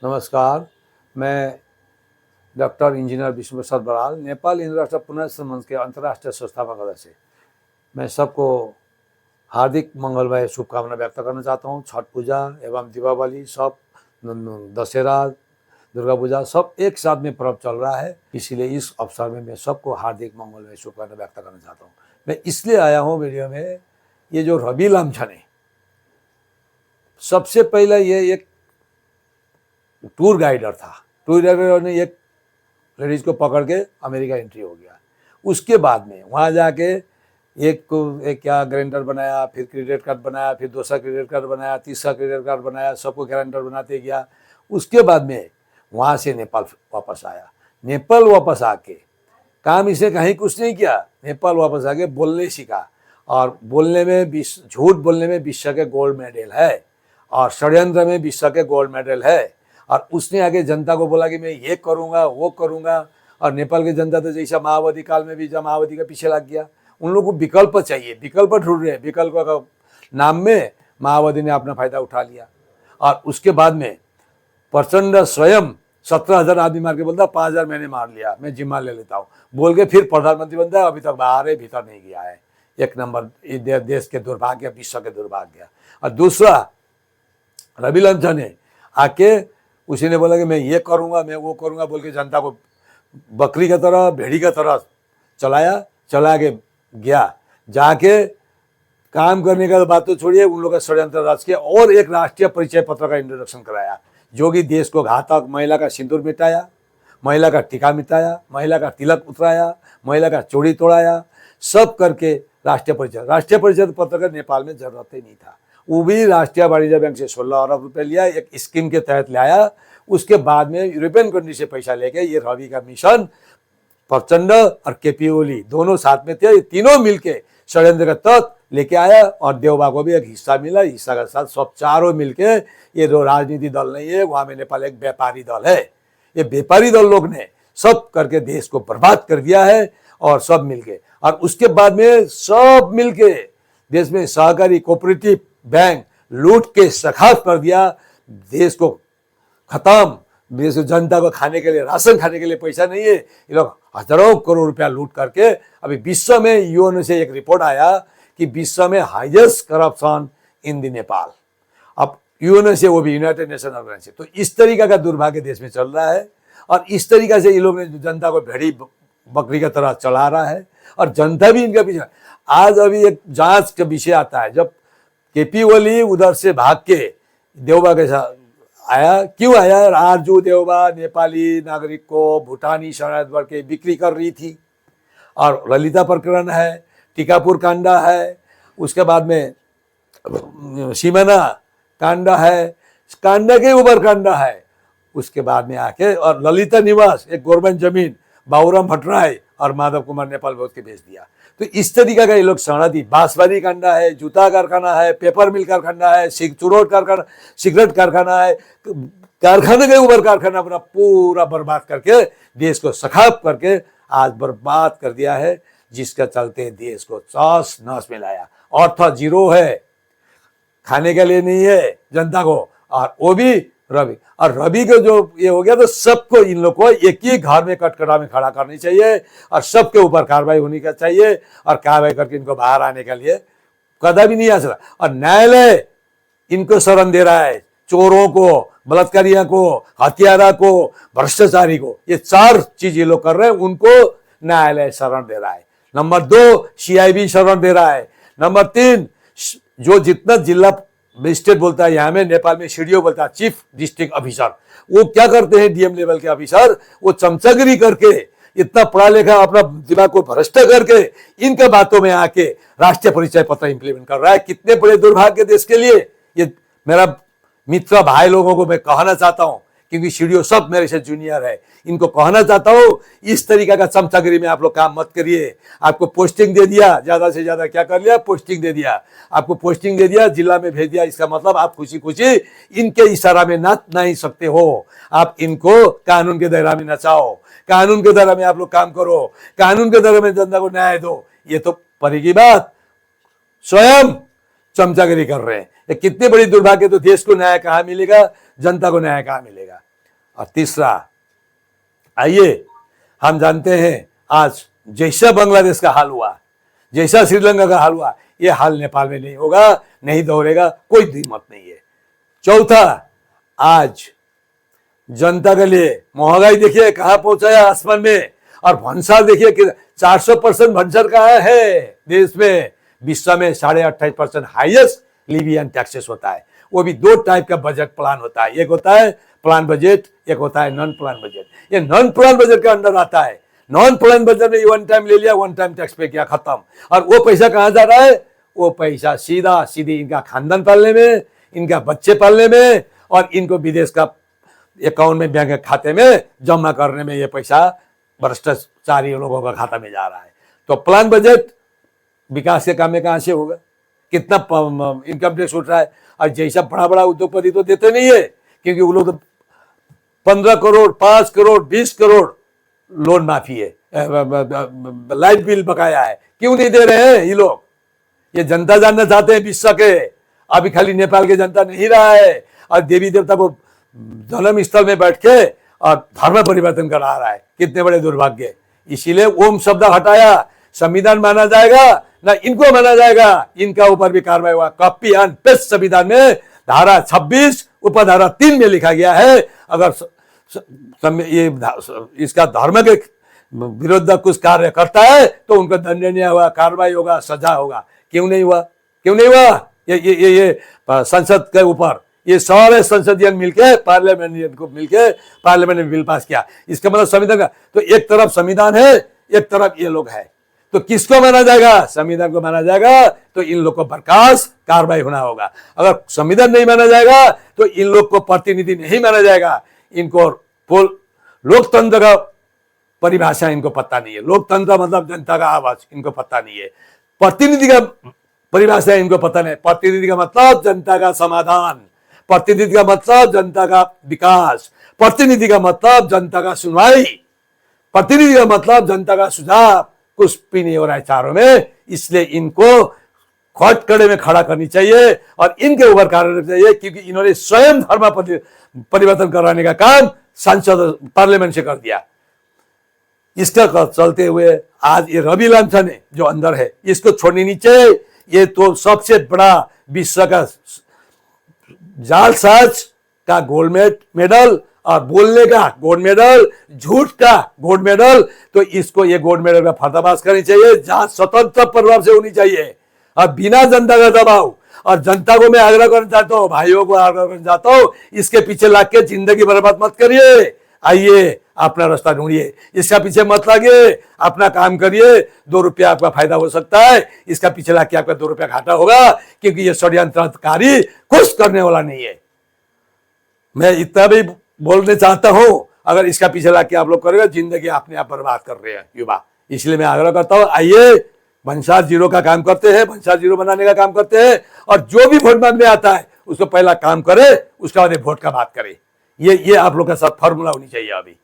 नमस्कार, मैं doctor engineer Vishnu प्रसाद बराल, नेपाल हिंदू राष्ट्र पुनर्स्थापना मंच के अंतर्राष्ट्रीय संस्थापक सदस्य। मैं सबको हार्दिक मंगलमय शुभकामना व्यक्त करना चाहता हूँ। छठ पूजा एवं दीपावली सब, दशहरा, दुर्गा पूजा सब एक साथ में पर्व चल रहा है, इसीलिए इस अवसर में मैं सबको हार्दिक मंगलमय शुभकामना व्यक्त करना चाहता हूँ। मैं इसलिए आया हूँ वीडियो में, ये जो रवि लामछाने है, सबसे पहले ये एक टूर गाइडर था। टूर गाइडर ने एक लेडीज को पकड़ के अमेरिका एंट्री हो गया। उसके बाद में वहाँ जाके एक क्या गारंटर बनाया, फिर क्रेडिट कार्ड बनाया, फिर दूसरा क्रेडिट कार्ड बनाया, तीसरा क्रेडिट कार्ड बनाया, सबको गारंटर बनाते गया। उसके बाद में वहाँ से नेपाल वापस आया। नेपाल वापस आके काम इसे कहीं कुछ नहीं किया, नेपाल वापस आके बोलने सीखा, और बोलने में झूठ बोलने में विश्व के गोल्ड मेडल है, और षड्यंत्र में विश्व के गोल्ड मेडल है। और उसने आगे जनता को बोला कि मैं ये करूँगा वो करूँगा, और नेपाल की जनता तो जैसा माओवादी काल में भी जब माओवादी के पीछे लग गया। उन लोगों को विकल्प चाहिए, विकल्प ढूंढ रहे हैं, विकल्प का नाम में माओवादी ने अपना फायदा उठा लिया। और उसके बाद में प्रचंड स्वयं 17,000 आदमी मार के बोलता 5,000 मैंने मार लिया, मैं जिम्मा ले लेता हूँ बोल के फिर प्रधानमंत्री बनता है। अभी तक बाहर है, भीतर नहीं गया है। एक नंबर देश के दुर्भाग्य, विश्व के दुर्भाग्य। और दूसरा रवि लामछाने आके उसी ने बोला कि मैं ये करूँगा मैं वो करूँगा बोल के जनता को बकरी की तरह, भेड़ी की तरह चला के गया। जाके काम करने का बात तो छोड़िए, उन लोगों का षड्यंत्र रच के और एक राष्ट्रीय परिचय पत्र का इंट्रोडक्शन कराया, जो कि देश को घातक महिला का सिंदूर मिटाया, महिला का टीका मिटाया, महिला का तिलक उतराया, महिला का चूड़ी तोड़ाया, सब करके राष्ट्रीय परिचय पत्र का नेपाल में जरूरत ही नहीं था। वो भी राष्ट्रीय वाणिज्य बैंक से 16 अरब रुपए लिया, एक स्कीम के तहत लाया। उसके बाद में यूरोपियन कंट्री से पैसा लेके ये रवि का मिशन, प्रचंड और केपी ओली दोनों साथ में थे, ये तीनों मिलके षड्यंत्र का तत्व लेके आया। और देवबा को भी एक हिस्सा मिला, हिस्सा के साथ सब चारों मिलके, ये जो राजनीति दल नहीं है, वहाँ में नेपाल एक व्यापारी दल है। ये व्यापारी दल लोग ने सब करके देश को बर्बाद कर दिया है, और सब मिलके। और उसके बाद में सब मिलके देश में सहकारी कोऑपरेटिव बैंक लूट के सखात कर दिया, देश को खत्म। देश की जनता को खाने के लिए, राशन खाने के लिए पैसा नहीं है। ये लोग हजारों करोड़ रुपया लूट करके, अभी विश्व में यूएन से एक रिपोर्ट आया कि विश्व में highest corruption in the Nepal. अब यूएन से, वो भी यूनाइटेड नेशन ऑर्गेनाइजेशन। तो इस तरीका का दुर्भाग्य देश में चल रहा है, और इस तरीका से ये लोग ने जनता को भेड़ी बकरी की तरह चला रहा है, और जनता भी इनका पीछे। आज अभी एक जांच का विषय आता है, जब केपी ओली उधर से भाग के देवबा के साथ आया, क्यों आया? आरजू देवबा नेपाली नागरिक को भूटानी शरणार्थ भर के बिक्री कर रही थी, और ललिता प्रकरण है, टीकापुर कांडा है, उसके बाद में सीमाना कांडा है, कांडा के ऊपर कांडा है। उसके बाद में आके और ललिता निवास, एक गवर्नमेंट जमीन बाबूराम भट्टराय और माधव कुमार नेपाल बोध के बेच दिया। तो इस तरीका का ये लोग शरणार्थी, बांसवाड़ी कांडा है, जूता कारखाना है, पेपर मिल कारखाना है, चुरोट कारखाना, सिगरेट कारखाना है, कारखाने के ऊपर कारखाना अपना पूरा बर्बाद करके देश को सखाप करके आज बर्बाद कर दिया है, जिसका चलते देश को तहस नहस में लाया। अर्थ जीरो है, खाने के लिए नहीं है जनता को। और वो भी रवि, और रवि को जो ये हो गया, तो सबको इन लोग को एक ही घर में कटकटा में खड़ा करनी चाहिए, और सबके ऊपर कार्रवाई होनी का चाहिए, और कार्रवाई करके इनको बाहर आने के लिए कदम नहीं आ सकता। और न्यायालय इनको शरण दे रहा है, चोरों को, बलात्कारियों को, हत्यारा को, भ्रष्टाचारी को। ये चार चीज ये लोग कर रहे हैं, उनको न्यायालय शरण दे रहा है। नंबर 2 सीआईबी शरण दे रहा है। नंबर 3 जो जितना जिला मजिस्ट्रेट बोलता है, यहाँ में नेपाल में सीडीओ बोलता है, चीफ डिस्ट्रिक्ट ऑफिसर, वो क्या करते हैं? डीएम लेवल के ऑफिसर, वो चमचागिरी करके, इतना पढ़ा लिखा अपना दिमाग को भ्रष्ट करके इनके बातों में आके राष्ट्रीय परिचय पत्र इंप्लीमेंट कर रहा है। कितने बड़े दुर्भाग्य देश के लिए। ये मेरा मित्र भाई लोगों को मैं कहना चाहता हूं, क्योंकि सीडीओ सब मेरे से जूनियर है, इनको कहना चाहता हूं, इस तरीका का चमचागिरी में आप लोग काम मत करिए। आपको पोस्टिंग दे दिया, ज्यादा से ज्यादा क्या कर लिया? पोस्टिंग दे दिया। आपको पोस्टिंग दे दिया, जिला में भेज दिया, इसका मतलब आप खुशी खुशी इनके इशारा में नाच नहीं सकते हो। आप इनको कानून के दायरा में नचाओ, कानून के दायरा में आप लोग काम करो, कानून के दायरा में जनता को न्याय दो। ये तो परी की बात, स्वयं चमचागिरी कर रहे हैं। ये कितनी बड़ी दुर्भाग्य। तो देश को न्याय कहाँ मिलेगा? जनता को न्याय कहाँ मिलेगा? और तीसरा, आइए हम जानते हैं आज जैसा बांग्लादेश का हाल हुआ, जैसा श्रीलंका का हाल हुआ, ये हाल नेपाल में नहीं होगा, नहीं दोहरेगा, कोई द्विमत नहीं है। चौथा, आज जनता के लिए महंगाई देखिए कहां पहुंचाया, आसमान में, और भंसार देखिए कि 400% भंसार कहां है देश में, विश्व में 28.5% हाईएस्ट लिवियन टैक्सेस होता है। वो भी दो टाइप का बजट प्लान होता है, एक होता है प्लान बजट, एक होता है नॉन प्लान बजट। ये नॉन प्लान बजट के अंडर आता है। नॉन प्लान बजट में वन टाइम ले लिया, वन टाइम टैक्स पे किया, खत्म। और वो पैसा कहां जा रहा है? वो पैसा सीधा सीधे इनका खानदान पालने में, इनका बच्चे पालने में, और इनको विदेश का अकाउंट में, बैंक खाते में जमा करने में ये पैसा भ्रष्टाचारी लोगों का खाता में जा रहा है। तो प्लान बजट विकास के काम में कहां से होगा? कितना इनकम टैक्स उठ रहा है। और जैसा बड़ा बड़ा उद्योगपति तो देते नहीं है, क्योंकि वो लोग तो 15 करोड़, 5 करोड़, 20 करोड़ लोन माफी है, लाइट बिल बकाया है। क्यों नहीं दे रहे हैं ये लोग? ये जनता जानना चाहते हैं विश्व के। अभी खाली नेपाल के जनता नहीं रहा है, और देवी देवता को जन्म स्थल में बैठ के और धर्म परिवर्तन करा रहा है। कितने बड़े दुर्भाग्य। इसीलिए ओम शब्द हटाया। संविधान माना जाएगा ना इनको माना जाएगा, इनका ऊपर भी कार्रवाई हुआ। कॉपी एंड पेस्ट संविधान में धारा 26 उपधारा 3 में लिखा गया है, अगर ये इसका धर्म के विरुद्ध कुछ कार्य करता है तो उनको दंडनीय होगा, कार्रवाई होगा, सजा होगा। क्यों नहीं हुआ? क्यों नहीं हुआ? ये संसद के ऊपर ये सारे संसदीय मिलके, पार्लियामेंट को मिलके पार्लियामेंट में बिल पास किया। इसका मतलब संविधान का तो एक तरफ संविधान है, एक तरफ ये लोग है। तो किसको माना जाएगा? संविधान को माना जाएगा तो इन लोग को बर्खास्त, कार्रवाई होना होगा। अगर संविधान नहीं माना जाएगा तो इन लोग को प्रतिनिधि नहीं माना जाएगा। इनको लोकतंत्र का परिभाषा इनको पता नहीं है। लोकतंत्र मतलब जनता का आवाज, इनको पता नहीं है। प्रतिनिधि का परिभाषा इनको पता नहीं। प्रतिनिधि का मतलब जनता का समाधान, प्रतिनिधि का मतलब जनता का विकास, प्रतिनिधि का मतलब जनता का सुनवाई, प्रतिनिधि का मतलब जनता का सुझाव। कुछ भी नहीं हो रहा है चारों में। इसलिए इनको खटकड़े में खड़ा करनी चाहिए और इनके ऊपर कार्य चाहिए, क्योंकि इन्होंने स्वयं धर्म परिवर्तन कराने का काम संसद पार्लियामेंट से कर दिया। इसका चलते हुए आज ये रवि लांछन है जो अंदर है, इसको छोड़नी नहीं चाहिए। ये तो सबसे बड़ा विश्व का जालसाज का गोल्ड मेडल और बोलने का गोल्ड मेडल, झूठ का गोल्ड मेडल। तो इसको ये गोल्ड मेडल का पर्दाफाश करनी चाहिए, जांच स्वतंत्र प्रभाव से होनी चाहिए और बिना जनता का दबाव। और जनता को मैं आग्रह करना चाहता हूँ, भाइयों को आग्रह करना चाहता हूँ, इसके पीछे लग के जिंदगी बर्बाद मत करिए। आइए अपना रास्ता ढूंढिए, इसका पीछे मत लागिए, अपना काम करिए। 2 रुपया आपका फायदा हो सकता है, इसका पीछे लग के आपका 2 रुपया घाटा होगा, क्योंकि ये षड्यंत्रकारी कुछ करने वाला नहीं है। मैं इतना भी बोलने चाहता हूं, अगर इसका पीछे लग के आप लोग करेंगे, जिंदगी अपने आप बर्बाद कर रहे हैं युवा। इसलिए मैं आग्रह करता हूं, आइए भंसार जीरो का काम करते हैं, भंसार जीरो बनाने का काम करते हैं। और जो भी वोट मांगने आता है उसको पहला काम करे, उसके बाद वोट का बात करे। ये आप लोग का साथ फॉर्मूला होनी चाहिए। अभी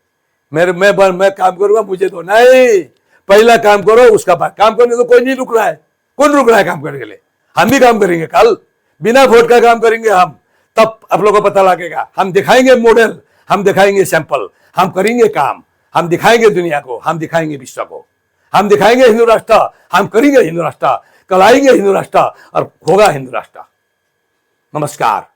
मैं काम करूंगा, मुझे तो नहीं, पहला काम करो, उसका बाद काम करने तो कोई नहीं रुक रहा है। कौन रुक रहा है काम करने के लिए? हम भी काम करेंगे, कल बिना वोट का काम करेंगे हम, तब आप लोगों को पता लगेगा। हम दिखाएंगे मॉडल, हम दिखाएंगे सैंपल, हम करेंगे काम, हम दिखाएंगे दुनिया को, हम दिखाएंगे विश्व को, हम दिखाएंगे हिंदू राष्ट्र, हम करेंगे हिंदू राष्ट्र, कल आएंगे हिंदू राष्ट्र और होगा हिंदू राष्ट्र। नमस्कार।